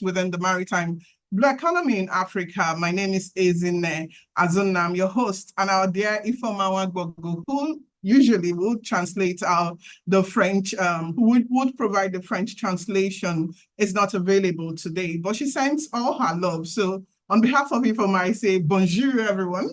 within the maritime blue economy in Africa. My name is Ezine Azuna. I'm your host, and our dear Ifeoma Gbogbo, who usually would translate the French, would provide the French translation, is not available today, but she sends all her love. So on behalf of Ifeoma, I say bonjour, everyone.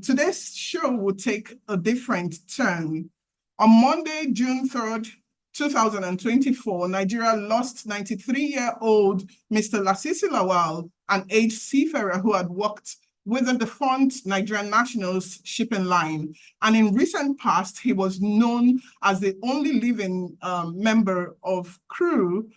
Today's show will take a different turn. On Monday, June 3rd, 2024, Nigeria lost 93-year-old Mr. Lasisi Lawal, an aged seafarer who had worked with the defunct Nigerian National Shipping Line. And in recent past, he was known as the only living member of crew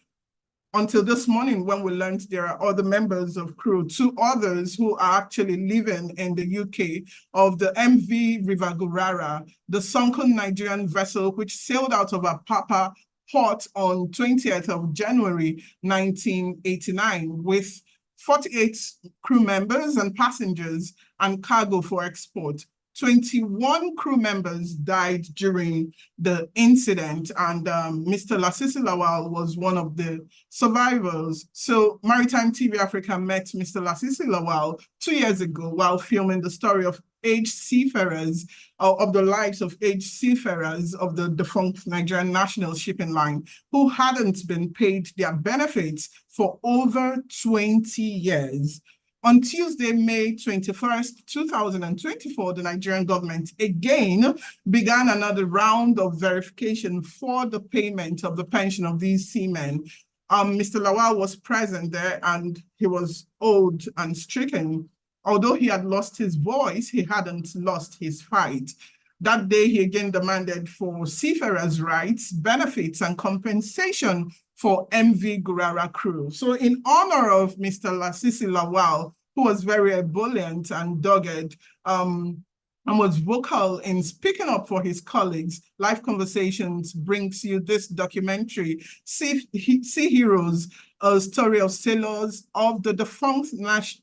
until this morning when we learned there are other members of crew, two others who are actually living in the UK, of the MV River Gurara, the sunken Nigerian vessel which sailed out of Apapa port on 20th of January 1989 with 48 crew members and passengers and cargo for export. 21 crew members died during the incident, and Mr. Lasisi Lawal was one of the survivors. So Maritime TV Africa met Mr. Lasisi Lawal 2 years ago while filming the story of aged seafarers, of the lives of aged seafarers of the defunct Nigerian National Shipping Line, who hadn't been paid their benefits for over 20 years. On Tuesday, May 21st, 2024, the Nigerian government again began another round of verification for the payment of the pension of these seamen. Mr. Lawal was present there and he was old and stricken. Although he had lost his voice, he hadn't lost his fight. That day, he again demanded for seafarers' rights, benefits, and compensation for MV Gurara crew. So in honor of Mr. Lasisi Lawal, who was very ebullient and dogged, and was vocal in speaking up for his colleagues, Live Conversations brings you this documentary, Sea Heroes, a story of sailors of the defunct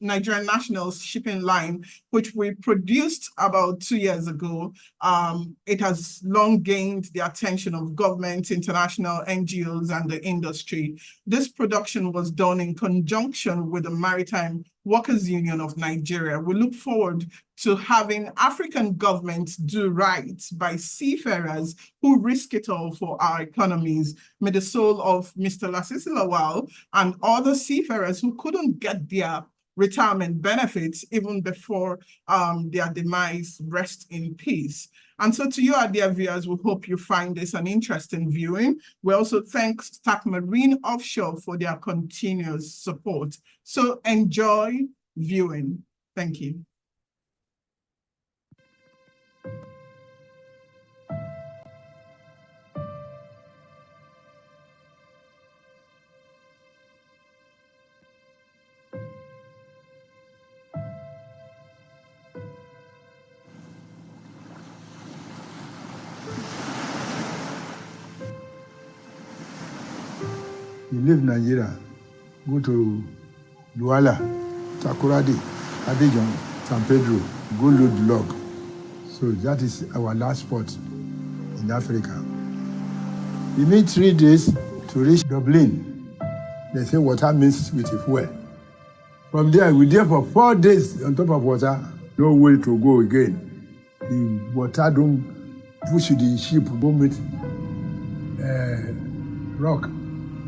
Nigerian National Shipping Line, which we produced about 2 years ago. It has long gained the attention of government, international NGOs, and the industry. This production was done in conjunction with the Maritime Workers Union of Nigeria. We look forward to having African governments do right by seafarers who risk it all for our economies. May the soul of Mr. Lasisi Lawal and other seafarers who couldn't get their retirement benefits even before their demise rest in peace. And so to you, our dear viewers, we hope you find this an interesting viewing. We also thank Stack Marine Offshore for their continuous support. So enjoy viewing. Thank you. You leave Nigeria, go to Douala, Takoradi, Abidjan, San Pedro, go load log. So that is our last spot in Africa. We need 3 days to reach Dublin. They say water mixed with fuel. From there, we there for 4 days on top of water. No way to go again. The water don't push the ship, go meet rock.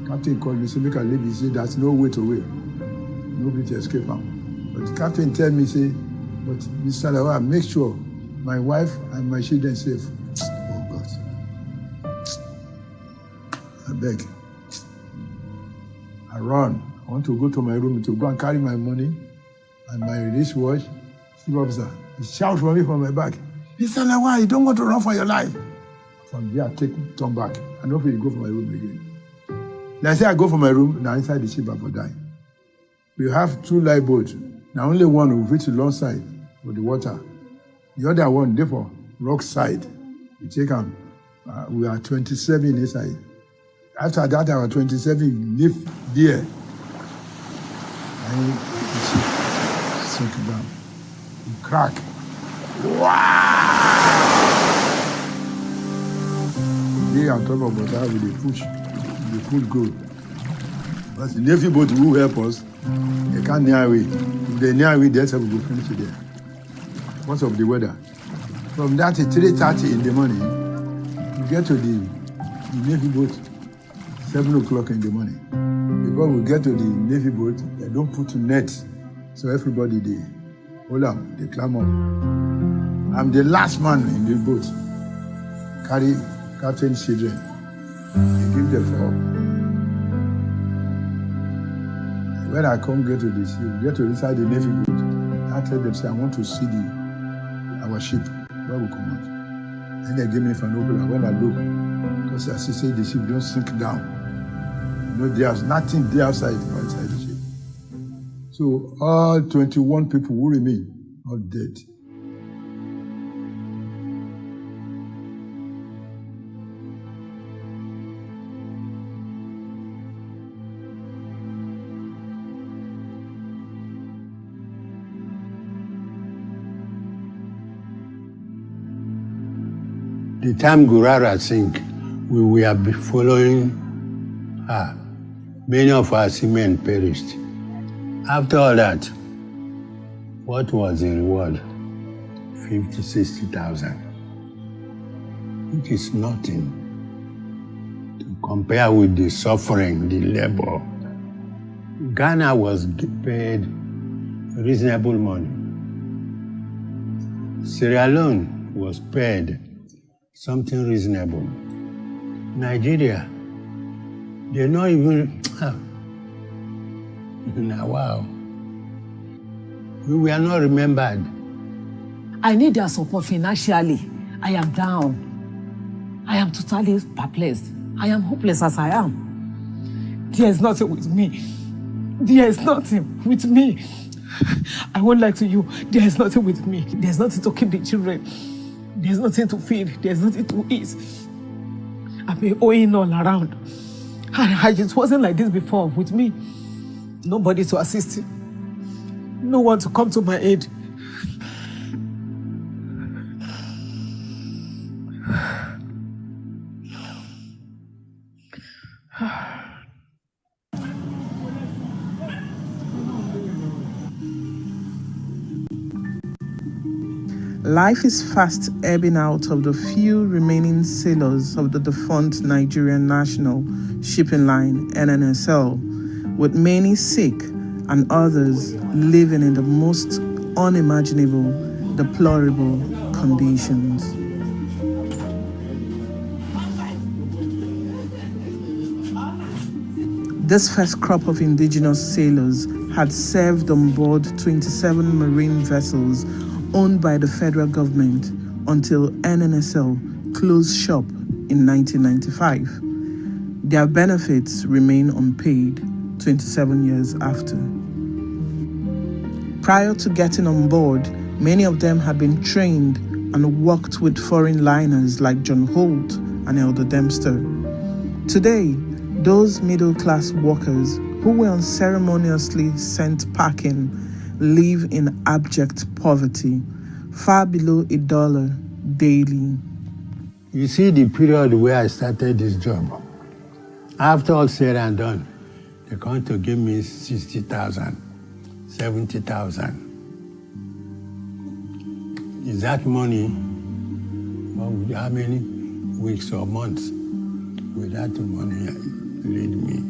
Captain called me, say, make I leave. He said, there's no way to wait. Nobody to escape him. But the captain tell me, say, but Mr. Lawal, make sure my wife and my children safe. Oh, God. I beg. I run. I want to go to my room to go and carry my money and my wristwatch. Chief officer, he shouts for me from my back. Mr. Lawal, you don't want to run for your life. From there, turn back. I don't feel go for my room again. Now I say I go for my room, now inside the ship I will die. We have 2 lifeboats. Now only one will reach the long side for the water. The other one, therefore, rock side. We take them. We are 27 inside. After that, our 27 live there. And the ship sink down. We crack. Wow! They on top of water with the push. The food go. Because the Navy boat will help us. They can't near away. If they near away, they'll have to go finish it there. Because of the weather. From that 3:30 in the morning, we get to the Navy boat 7 o'clock in the morning. Because we get to the Navy boat, they don't put net. So everybody, they hold up, they climb up. I'm the last man in the boat. Carry captain's children. They give them for. When I come get to the ship, get to inside the Navy boat, I tell them, say, I want to see our ship, where we come out. And they give me binocular. When I look, because as you say, the ship don't sink down. You know, there's nothing there outside the ship. So all 21 people who remain are dead. The time Gurara sank, we were following her. Many of our seamen perished. After all that, what was the reward? 50,000, 60,000. It is nothing to compare with the suffering, the labor. Ghana was paid reasonable money. Sierra Leone was paid something reasonable. Nigeria, they're not even, now, wow. We were not remembered. I need their support financially. I am down. I am totally perplexed. I am hopeless as I am. There is nothing with me. There is nothing with me. I won't lie to you. There is nothing with me. There's nothing to keep the children. There's nothing to feed. There's nothing to eat. I've been owing all around. It wasn't like this before with me. Nobody to assist him. No one to come to my aid. Life is fast ebbing out of the few remaining sailors of the defunct Nigerian National Shipping Line, NNSL, with many sick and others living in the most unimaginable, deplorable conditions. This first crop of indigenous sailors had served on board 27 marine vessels owned by the federal government until NNSL closed shop in 1995. Their benefits remain unpaid 27 years after. Prior to getting on board, many of them had been trained and worked with foreign liners like John Holt and Elder Dempster. Today, those middle-class workers who were unceremoniously sent packing live in abject poverty, far below $1 daily. You see the period where I started this job. After all said and done, they're going to give me 60,000, 70,000. Is that money? Well, how many weeks or months will that money lead me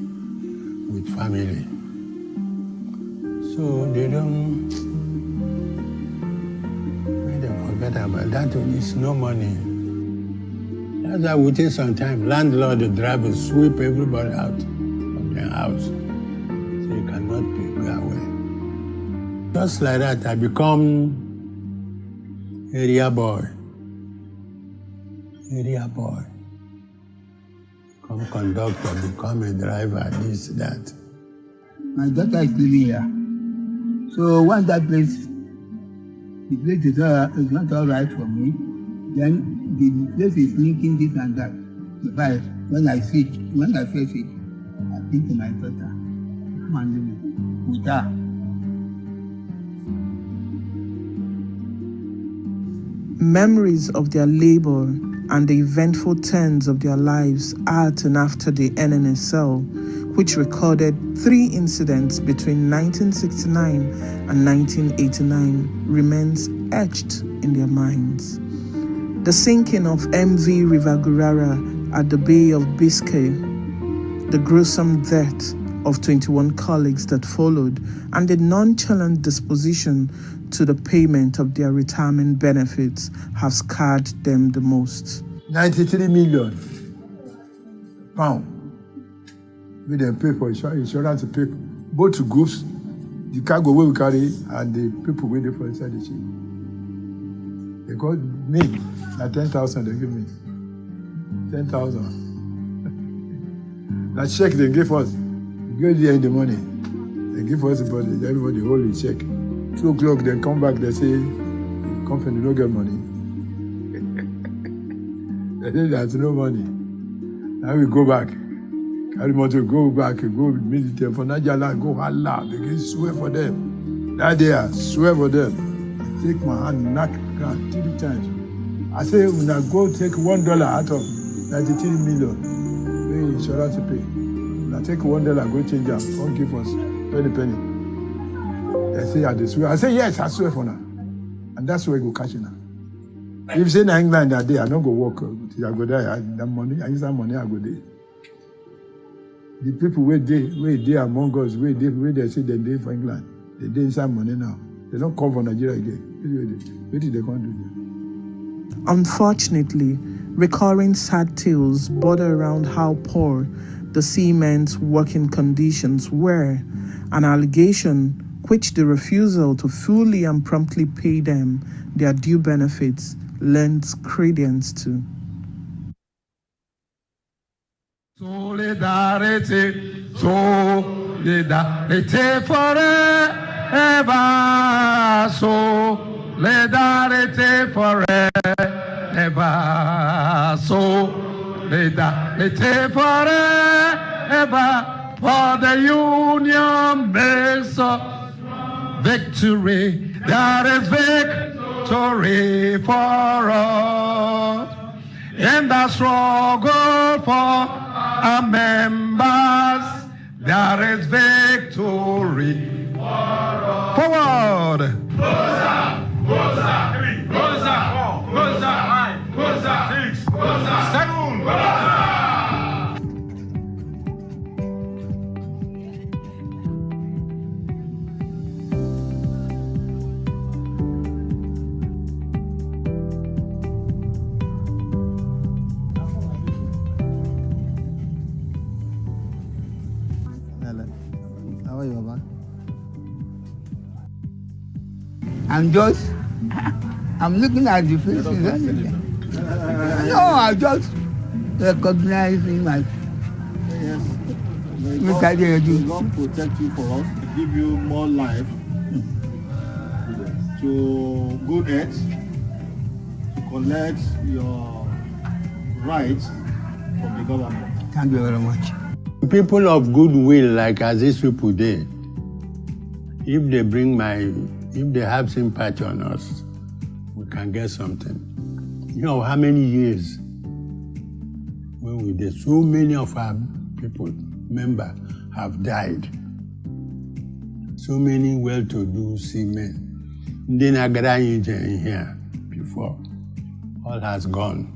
with family? So they don't, they forget about that. It's no money. That's why within some time, landlord, the driver sweep everybody out of their house. So you cannot go away. Just like that, I become area boy. Become conductor, become a driver, this, that. My daughter is living here. So once that place, the place is not all right for me, then the place is linking this and that. But when I face it, I think to my daughter, come and live with her. Memories of their labor and the eventful turns of their lives at and after the NNSL which recorded 3 incidents between 1969 and 1989, remains etched in their minds. The sinking of MV River Gurara at the Bay of Biscay, the gruesome death of 21 colleagues that followed, and the nonchalant disposition to the payment of their retirement benefits have scarred them the most. 93 million pounds. We then pay for insurance to pay both to groups, the cargo we carry, and the people waiting for inside the ship. They got me, at 10,000 they give me. 10,000. That check they give us, we go there in the morning. They give us everybody hold the check. 2 o'clock, they come back, they say, the company don't get money. They say there's no money. Now we go back. Carry motor, go back, go meet them for Nigeria, go Allah, begin swear for them. That day, I swear for them. Take my hand, knock ground 3 times. I say, when I go take $1 out of 93 million, pay insurance to pay. When I take $1, go change them, don't give us penny. They say, I swear. I say, yes, I swear for now. And that's where I go cash in now. If you say in England that day, I don't go work till I go there. That money, I use that money, I go there. The people where they among us, where they say they live for England, they inside money now. They don't come from Nigeria again. What did they can't do there? Unfortunately, recurring sad tales border around how poor the seamen's working conditions were, an allegation which the refusal to fully and promptly pay them their due benefits lends credence to. Solidarity forever. Solidarity forever. Solidarity forever. For the union makes victory. There is victory for us in the struggle for our members. There is victory for us. Forward. Goza, Goza, Goza, Goza, 6, Goza, 7, Goza. I'm looking at the faces. No, I just recognizing my. The Lord protect you for us, to give you more life, to good health, to collect your rights from the government. Thank you very much. People of goodwill, like as these people did, if they have sympathy on us, we can get something. You know how many years when we did, so many of our people, members, have died. So many well-to-do seamen. Then I got in here before. All has gone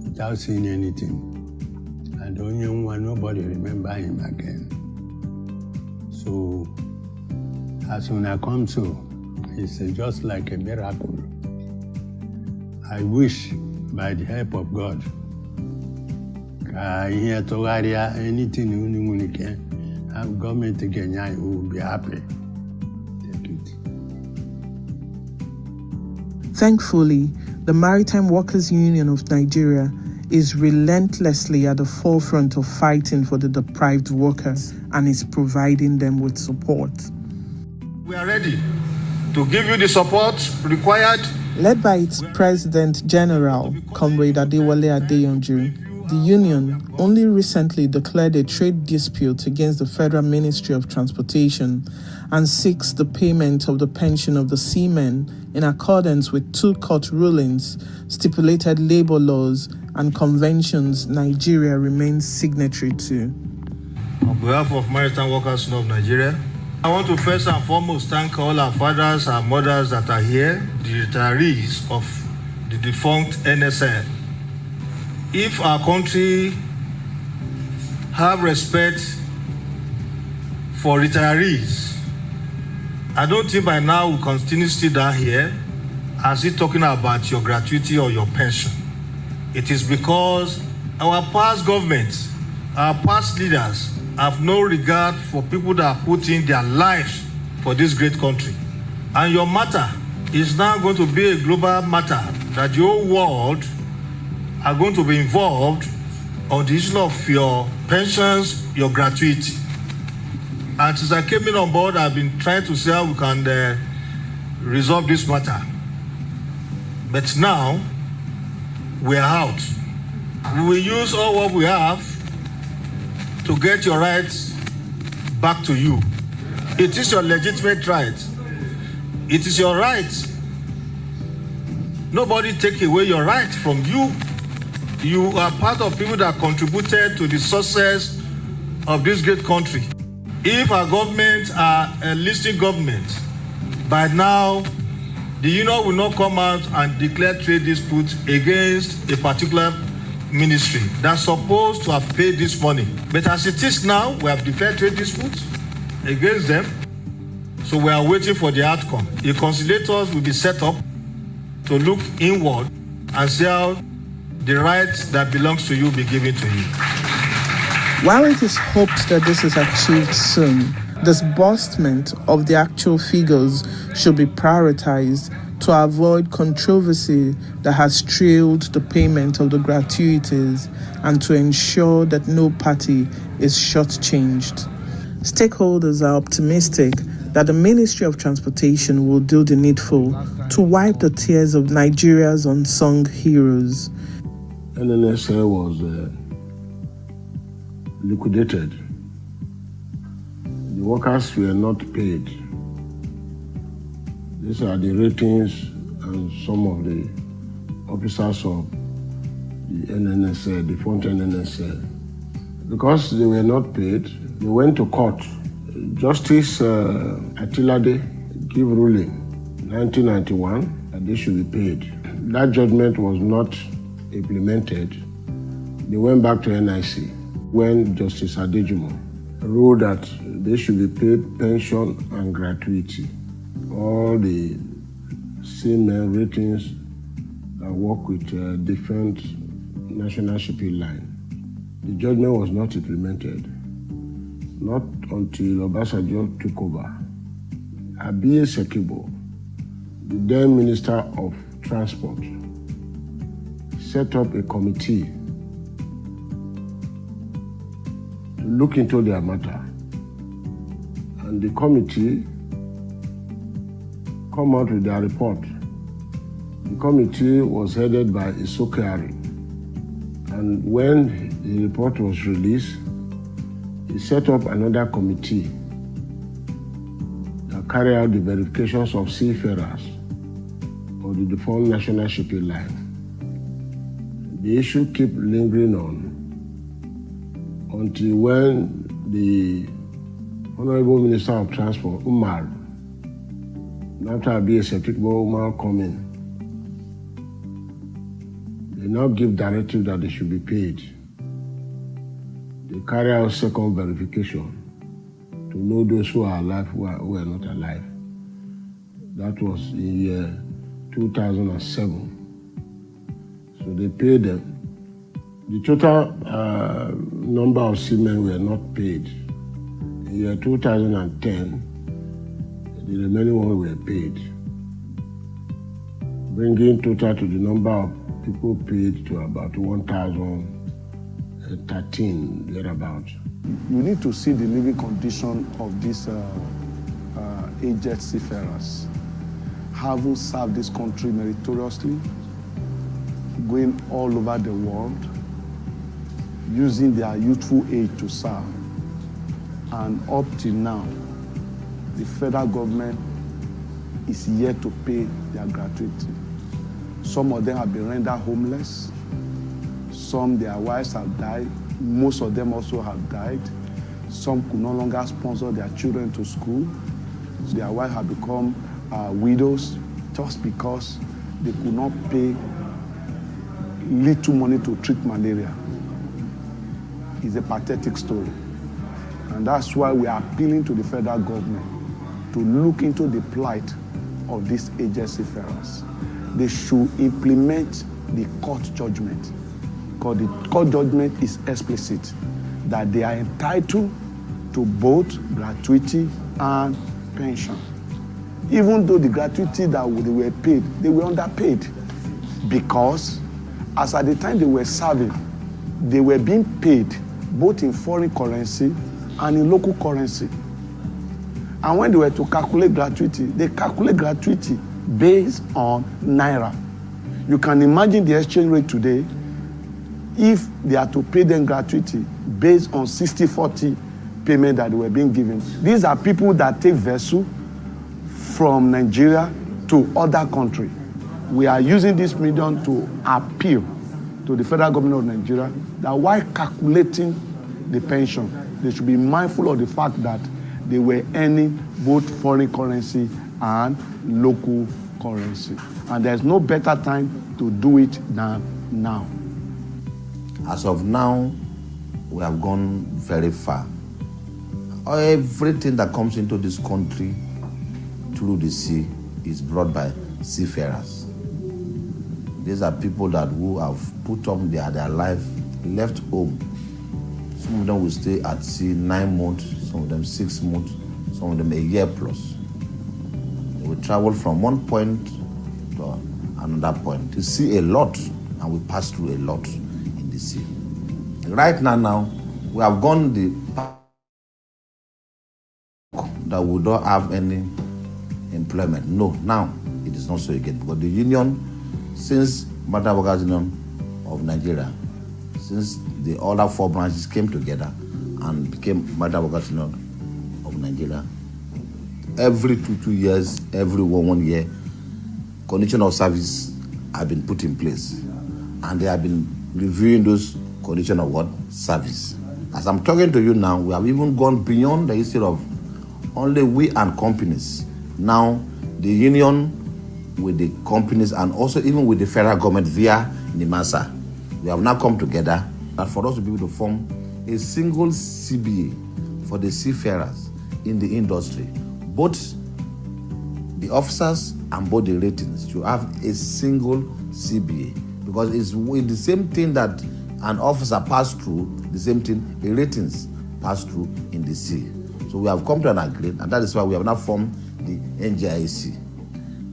without seeing anything. And the only one, nobody remember him again. So as when I come to, it's just like a miracle. I wish, by the help of God, anything you can have government again, I will be happy. Take it. Thankfully, the Maritime Workers Union of Nigeria is relentlessly at the forefront of fighting for the deprived workers and is providing them with support. We are ready to give you the support required. Led by its President General, Comrade Adewale Adeyanju, the union only recently declared a trade dispute against the Federal Ministry of Transportation and seeks the payment of the pension of the seamen in accordance with 2 court rulings, stipulated labor laws, and conventions Nigeria remains signatory to. behalf of Maritime Workers Union of Nigeria, I want to first and foremost thank all our fathers and mothers that are here, the retirees of the defunct NNSL. If our country have respect for retirees, I don't think by now we continue to sit down here as if talking about your gratuity or your pension. It is because our past governments, our past leaders have no regard for people that have put in their lives for this great country. And your matter is now going to be a global matter that the whole world are going to be involved on the issue of your pensions, your gratuity. And since I came in on board, I've been trying to see how we can resolve this matter. But now, we are out. We will use all what we have to get your rights back to you. It is your legitimate right. It is your right. Nobody take away your right from you. You are part of people that contributed to the success of this great country. If our government are a listed government, by now, the union will not come out and declare trade dispute against a particular ministry that's supposed to have paid this money. But as it is now, we have declared trade disputes against them. So we are waiting for the outcome. The conciliators will be set up to look inward and see how the rights that belongs to you will be given to you. While it is hoped that this is achieved soon, disbursement of the actual figures should be prioritized to avoid controversy that has trailed the payment of the gratuities and to ensure that no party is shortchanged. Stakeholders are optimistic that the Ministry of Transportation will do the needful to wipe the tears of Nigeria's unsung heroes. NNSL was liquidated. The workers were not paid. These are the ratings and some of the officers of the NNSL, the defunct NNSL. Because they were not paid, they went to court. Justice Atilade gave ruling 1991 that they should be paid. That judgment was not implemented. They went back to NIC when Justice Adejumo ruled that they should be paid pension and gratuity. All the seamen ratings that work with Defunct National Shipping Line. The judgment was not implemented. Not until Obasanjo took over. Abiy Sekibo, the then Minister of Transport, set up a committee to look into their matter. And the committee come out with their report. The committee was headed by Isokari. And when the report was released, he set up another committee that carried out the verifications of seafarers of the defunct National Shipping Line. The issue kept lingering on until when the Honorable Minister of Transport, Umar, after Abiy Sekibo Umar come in, they now give directive that they should be paid. They carry out second verification to know those who are alive, who are not alive. That was in year 2007. So they paid them. The total number of seamen were not paid. In year 2010, the remaining ones were paid, bringing total to the number of people paid to about 1,013, thereabout. You need to see the living condition of these aged seafarers, having served this country meritoriously, going all over the world, using their youthful age to serve. And up till now, the federal government is yet to pay their gratuity. Some of them have been rendered homeless. Some, their wives have died. Most of them also have died. Some could no longer sponsor their children to school. Their wives have become widows just because they could not pay little money to treat malaria. It's a pathetic story. And that's why we are appealing to the federal government to look into the plight of these aged seafarers. They should implement the court judgment, because the court judgment is explicit that they are entitled to both gratuity and pension. Even though the gratuity that they were paid, they were underpaid, because as at the time they were serving, they were being paid both in foreign currency and in local currency. And when they were to calculate gratuity, they calculate gratuity based on Naira. You can imagine the exchange rate today if they are to pay them gratuity based on 60-40 payment that they were being given. These are people that take vessel from Nigeria to other countries. We are using this medium to appeal to the federal government of Nigeria that while calculating the pension, they should be mindful of the fact that they were earning both foreign currency and local currency. And there's no better time to do it than now. As of now, we have gone very far. Everything that comes into this country through the sea is brought by seafarers. These are people who have put up their life, left home. Some of them will stay at sea 9 months, some of them 6 months, some of them a year plus. They will travel from one point to another point. You see a lot, and we pass through a lot in the sea. Right now, we have gone the path that we don't have any employment. No, now it is not so again, because the union, since Maritime Workers Union of Nigeria, since the other 4 branches came together and became Maritime Workers Union of Nigeria, every 2 years, every 1 year, condition of service have been put in place, and they have been reviewing those condition of what? Service. As I'm talking to you now, we have even gone beyond the issue of only we and companies. Now, the union with the companies and also even with the federal government via NIMASA, we have now come together that for us to be able to form a single CBA for the seafarers in the industry. Both the officers and both the ratings should have a single CBA, because it's with the same thing that an officer passed through, the same thing the ratings pass through in the sea. So we have come to an agreement, and that is why we have now formed the NGOs.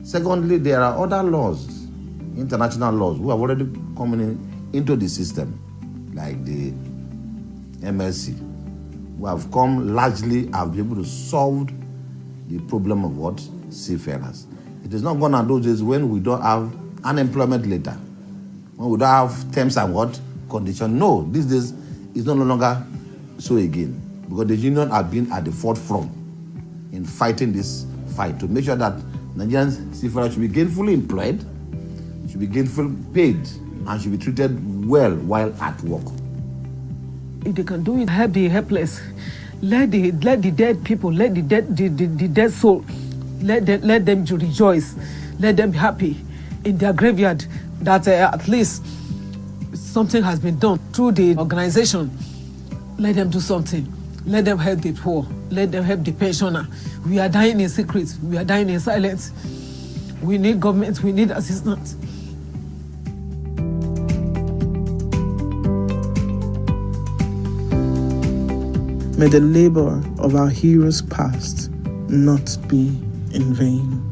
Secondly, there are other laws, international laws, who have already come into the system, like the MLC, who have come largely have been able to solve the problem of what? Seafarers. It is not gone on those days when we don't have unemployment later, when we don't have terms and what? Condition. No, these days it's no longer so again, because the union have been at the forefront in fighting this fight to make sure that Nigerian seafarers should be gainfully employed, should be gainfully paid, and should be treated well while at work. If they can do it, help the helpless. Let the dead people, let the dead soul, let them to rejoice, let them be happy in their graveyard that at least something has been done through the organization. Let them do something. Let them help the poor. Let them help the pensioner. We are dying in secret. We are dying in silence. We need government. We need assistance. May the labor of our heroes past not be in vain.